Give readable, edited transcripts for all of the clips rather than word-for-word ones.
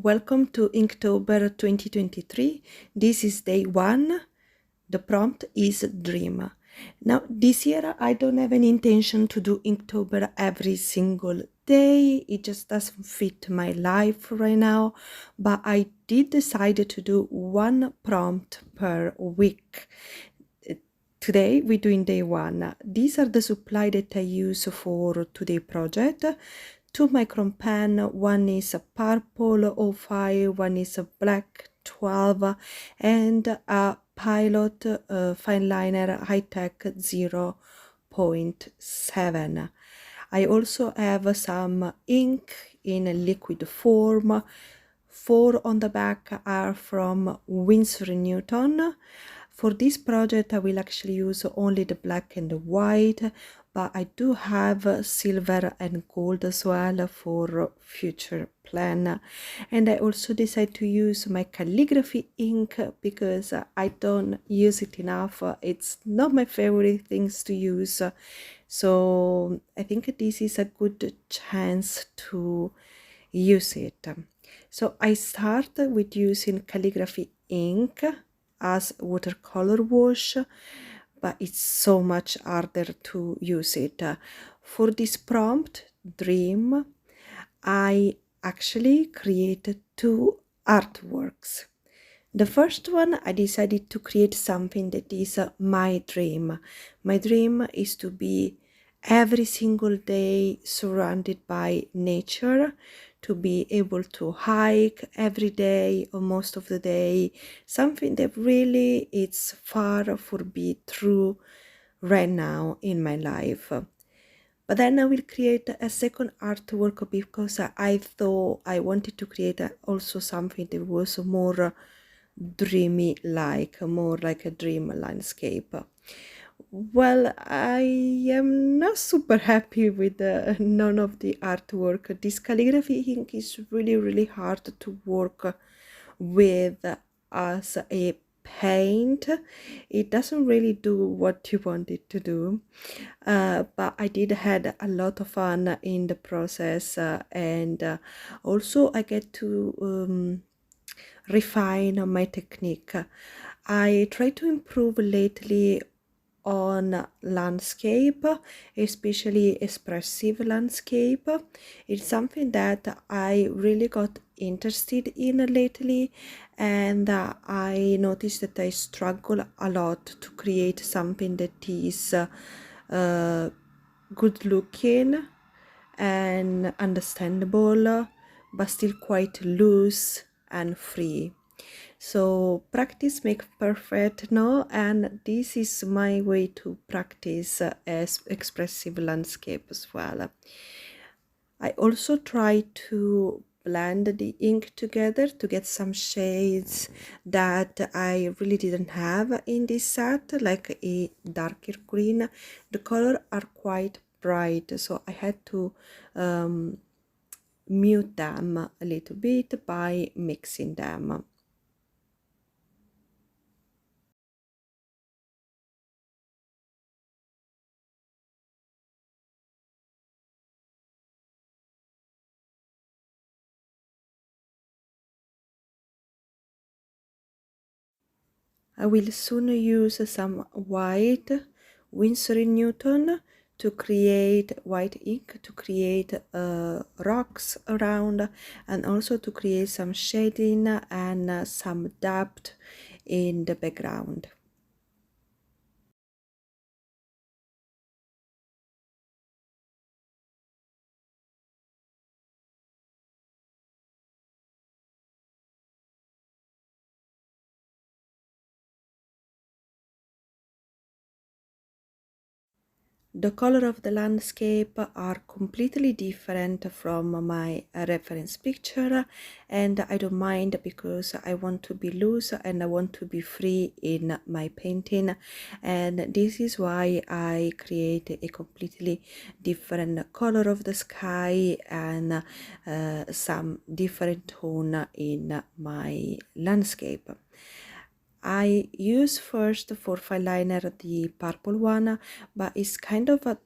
Welcome to Inktober 2023. This is day one. The prompt is dream. Now, this year I don't have any intention to do Inktober every single day. It just doesn't fit my life right now. But I did decide to do one prompt per week. Today we're doing day one. These are the supply that I use for today project. 2 micron pen, one is a purple 05, one is a black 12, and a pilot fine liner high-tech 0.7. I also have some ink in liquid form. 4 on the back are from Winsor & Newton. For this project, I will actually use only the black and the white, but I do have silver and gold as well for future plan. And I also decided to use my calligraphy ink because I don't use it enough. It's not my favorite things to use. So I think this is a good chance to use it. So I start with using calligraphy ink as watercolor wash, but it's so much harder to use it. For this prompt, dream, I actually created 2 artworks. The first one, I decided to create something that is my dream. My dream is to be every single day surrounded by nature, to be able to hike every day or most of the day, something that really is far for be true right now in my life. But then I will create a second artwork because I thought I wanted to create also something that was more dreamy, like more like a dream landscape. Well, I am not super happy with none of the artwork. This calligraphy ink is really hard to work with as a paint. It doesn't really do what you want it to do, but I did had a lot of fun in the process, and also I get to refine my technique. I try to improve lately on landscape, especially expressive landscape. It's something that I really got interested in lately, and I noticed that I struggle a lot to create something that is good looking and understandable, but still quite loose and free. So practice makes perfect, no? And this is my way to practice as expressive landscape as well. I also try to blend the ink together to get some shades that I really didn't have in this set, like a darker green. The color are quite bright, so I had to mute them a little bit by mixing them. I will soon use some white Winsor & Newton to create white ink, to create rocks around, and also to create some shading and some depth in the background. The color of the landscape are completely different from my reference picture, and I don't mind because I want to be loose and I want to be free in my painting, and this is why I create a completely different color of the sky and some different tone in my landscape. I use first for fine liner the purple one, but it's kind of a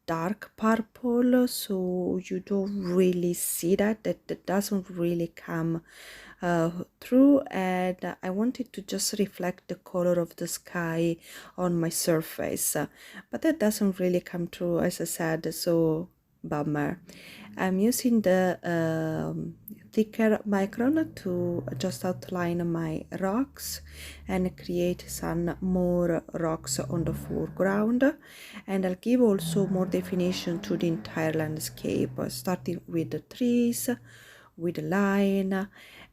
dark purple, so you don't really see that doesn't really come through, and I wanted to just reflect the color of the sky on my surface, but that doesn't really come through, as I said, so bummer. I'm using the thicker micron to just outline my rocks and create some more rocks on the foreground, and I'll give also more definition to the entire landscape, starting with the trees, with the line,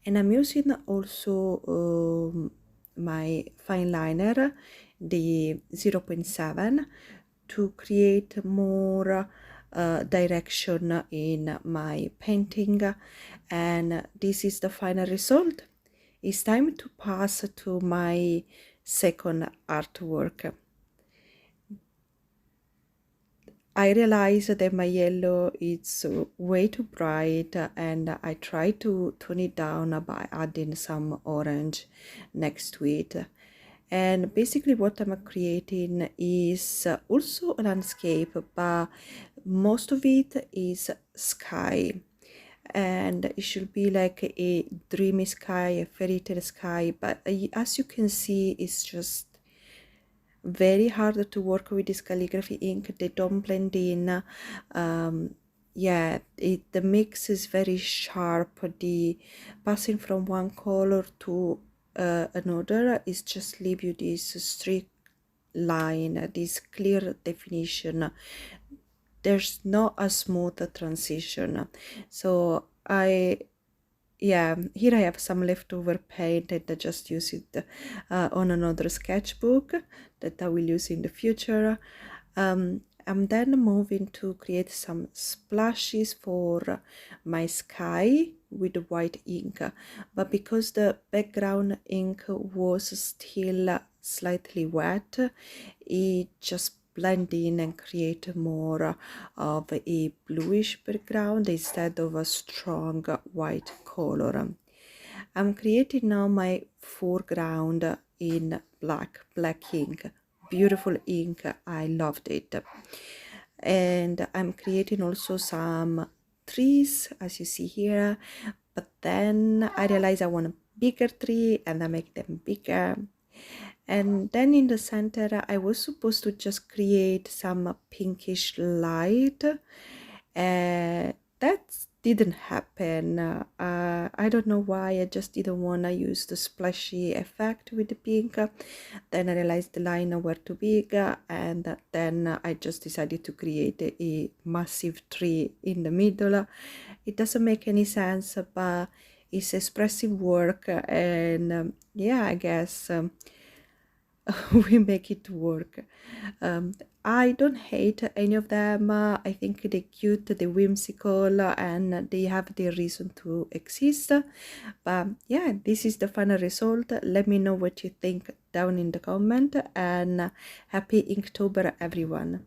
and I'm using also my fine liner, the 0.7, to create more direction in my painting, and this is the final result. It's time to pass to my second artwork. I realize that my yellow is way too bright, and I try to tone it down by adding some orange next to it. And basically what I'm creating is also a landscape, but most of it is sky, and it should be like a dreamy sky, a fairy tale sky, but as you can see, it's just very hard to work with this calligraphy ink. They don't blend in. Yeah, the mix is very sharp. The passing from one color to another is just leave you this strict line, this clear definition. There's not a smooth transition. So yeah, here I have some leftover paint and I just use it on another sketchbook that I will use in the future. I'm then moving to create some splashes for my sky with white ink, but because the background ink was still slightly wet, it just blend in and create more of a bluish background instead of a strong white color. I'm creating now my foreground in black ink, beautiful ink. I loved it. And I'm creating also some trees, as you see here, but then I realized I want a bigger tree and I make them bigger. And then in the center I was supposed to just create some pinkish light. That didn't happen. I don't know why. I just didn't want to use the splashy effect with the pink. Then I realized the line were too big, and then I just decided to create a massive tree in the middle. It doesn't make any sense, but it's expressive work, and yeah, I guess we make it work. I don't hate any of them. I think they're cute, they're whimsical, and they have their reason to exist. But yeah, this is the final result. Let me know what you think down in the comment, and happy Inktober, everyone.